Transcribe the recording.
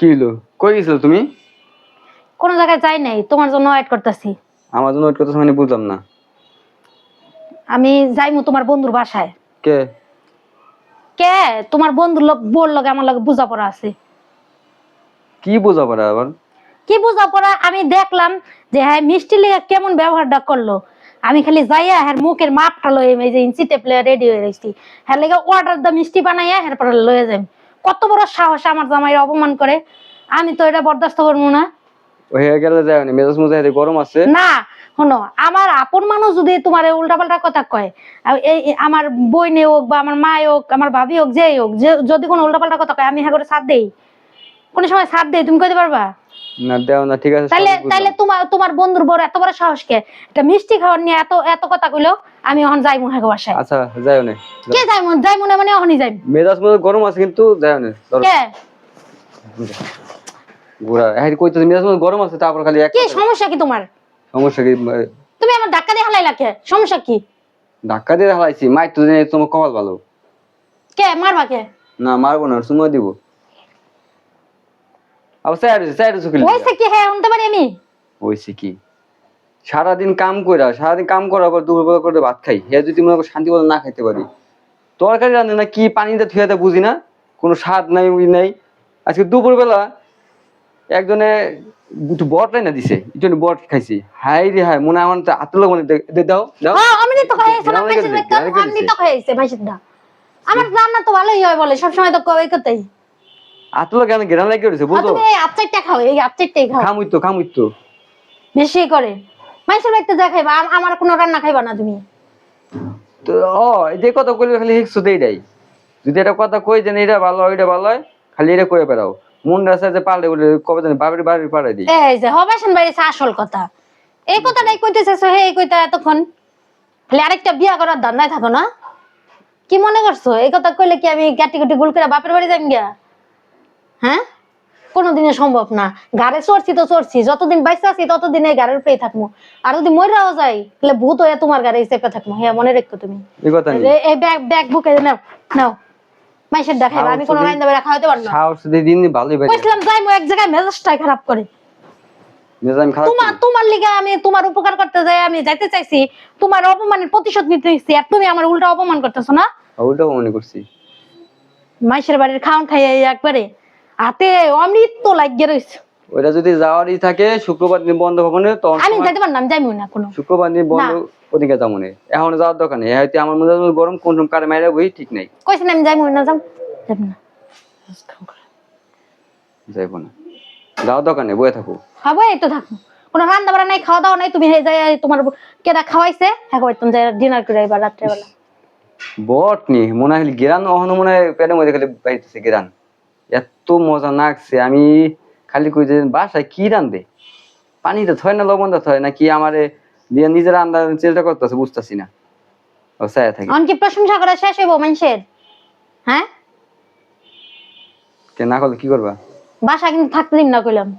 কি হলো? কই গেছিল তুমি? কোন জায়গায় যাই নাই, তোমার জন্য ওয়েট করতেছি। আমার জন্য ওয়েট করতেছ মানে বুঝলাম না। আমি যাইমু তোমার বন্ধুর বাসায়। কে? কে? তোমার বন্ধুর বোর লগে আমার লগে বোঝাপড়া আছে। কি বোঝাপড়া আবার? কি বোঝাপড়া? আমি দেখলাম যে হ্যাঁ মিষ্টি লেগে কেমন ব্যবহারটা করলো। আমি খালি যাইয়া হ্যাঁ মুখের মাপটা লয়ে এই যে ইঞ্চি টেপলে রেডি হয়ে রইছি। হ্যাঁ লেগে অর্ডার দা মিষ্টি বানাইয়া হ্যাঁ পরে লয়ে যাই। কত বড় সাহস আমার জামাইয়ের অপমান করে। আমি তো এটা বরদাস্ত করবো না। হয়ে গেলে যায় না, মেজাজ মুজাজ গরম আছে না শোনো, আমার আপন মানুষ যদি তোমার উল্টাপাল্টা কথা কয়, এই আমার বইনে হোক বা আমার মা হোক আমার ভাবি হোক যেই হোক, যদি কোনো উল্টাপাল্টা কথা কয় আমি হ্যাঁ করে সাথ দেই, কোন সময় সাথ দেই? তুমি কইতে পারবা? না দেও না, ঠিক আছে। তাইলে তোমার বন্ধুর বড় এত বড় সাহস কে? এটা মিষ্টি খাওয়ার নিয়ে এত এত কথা কইলো। আমি এখন যাইমু হ্যাঁ বাসায়। আচ্ছা যাও না। কে যাইমু না মানে এখনই যাইমু। মেজাজ মুজাজ গরম আছে কিন্তু যাও না। কে? গোরা এই কইতে মেজাজ মুজাজ গরম আছে, তারপর খালি এক কি সমস্যা কি তোমার? সমস্যা কি? তুমি আমার ধাক্কা দিয়ে হালাইলা কে? সমস্যা কি? ধাক্কা দিয়ে হালাইছি, মাই তো জানি তোমার কপাল ভালো। কে মারবা কে? না মারবো না, সুমা দিব। আবার সাইড চুকিল হইছে কি হ্যাঁ উনতে পারি আমি? হইছে কি? সারাদিন কাম করার পর দুপুর করে ভাত খাই, হে যদি মনে করো শান্তি মতো না খাইতে পারি, তরকারি রান্না না কি পানিতে থুয়াতে বুঝি না, কোনো স্বাদ নাই উই নাই। আজকে দুপুর বেলা একজনে একটু বট রান্না দিছে, একটু বট খাইছি, হাই রে হাই, মনে আমার আতলা মনে দাও দাও। হ্যাঁ আমি তো খাইছিলাম মেসেজ দেখতে, আমি তো খাইছে মাসিদ দা। আমার রান্না তো ভালোই হয় বলে সব সময় তো কই কইতেই। আতলা কেন গেরান লাগে রইছে বুঝো? তুমি এই আচারটা খাও, এই আচারটাই খাও। খামুই তো বেশি করে মাইসের বাড়িতে যা খাইবা, আমার কোনো রান্না খাইবা না তুমি। তো যে কথা কইলে খালি হিকসু দেই নাই। যদি এটা কথা কই যে এটা ভালো ওইটা ভালো হয়, খালি এটা কইয়া বেড়াও। মন রাস্তা যে পাল্টে বলে কবে জানি বাড়ি পাড়াই দিই। এই যে হবাসন বাড়িছে আসল কথা। এই কথাটাই কইতেছস হে, এই কইতা এতক্ষণ খালি আরেকটা বিয়া করার ধান্দায় থাকো না? কি মনে করছো এই কথা কইলে কি আমি গাটি গুটি গুল করে বাপের বাড়ি যাইম গিয়া? হ্যাঁ কোনোদিনে সম্ভব না। ঘরে চড়ছি তো চড়ছি, যতদিন বাইসা আছি ততদিন এই ঘরের উপরেই থাকবো। আর যদি মইরাও যাই তাহলে ভূত হয়ে তোমার ঘরে চেপে থাকবো। হ্যাঁ মনে রেখো তুমি। এই কথা নেই। এই ব্যাগ বুকে নাও নাও। মাইসের দেখাইবা, আমি কোনো রাইন্দা বেড়া খাওয়াতে পারবো না। সাহস দিয়ে দিন ভালোই বাইরে। কইছিলাম যাইমু এক জায়গায়, মেজাজটাই খারাপ করে। মেজাজ খারাপ। তোমার লিগে আমি তোমার উপকার করতে যাই, আমি যাইতে চাইছি, তোমার অপমানের প্রতিশোধ নিতে চাইছি, আর তুমি আমার উল্টা অপমান করতেছো না? ওইটাও মনে করছি। মাইসের বাড়ির খাওন খাইয়ে একবারে হাতে অমৃত তো লাগিয়ে রইছে। ওইটা যদি যাওয়ারই থাকে শুক্রবার দিন বন্ধ হবে না, তখন আমি যাইতে পারলাম, যাইমু না কোনো। শুক্রবার দিন বন্ধ ওদিকে যাবো না, এখন যাওয়ার দরকার নেই। হয়তো আমার মধ্যে গরম কোন কারে মাইরা বই ঠিক নাই। কইছেন আমি যাইমু না, যাইব না। যাইবো না, যাওয়ার দরকার নেই, বয়ে থাকো। খাবো এই তো থাকবো, কোনো রান্না বাড়া নাই, খাওয়া দাওয়া নাই। তুমি হে যাই তোমার কেডা খাওয়াইছে হ্যাঁ কইতাম যাই ডিনার করে আইবা রাত্রে বেলা। বট নি মনে হয় গেরান, অহনো মনে হয় পেটের মধ্যে খালি বাইতেছে গেরান। এত মজা লাগছে, আমি খালি কই যে বাসায় কি রান্ধে, পানিটা থয় না লবণটা থয় না কি, আমারে দিয়ে নিজের রান্নার চেষ্টা করতেছে বুঝতেছি না। ও চায়া থাকি অন কি প্রশংসা করা শেষ হইব মানুষের? হ্যাঁ কে না করলে কি করবা? বাসা কিন্তু থাকতে দিন না কইলাম।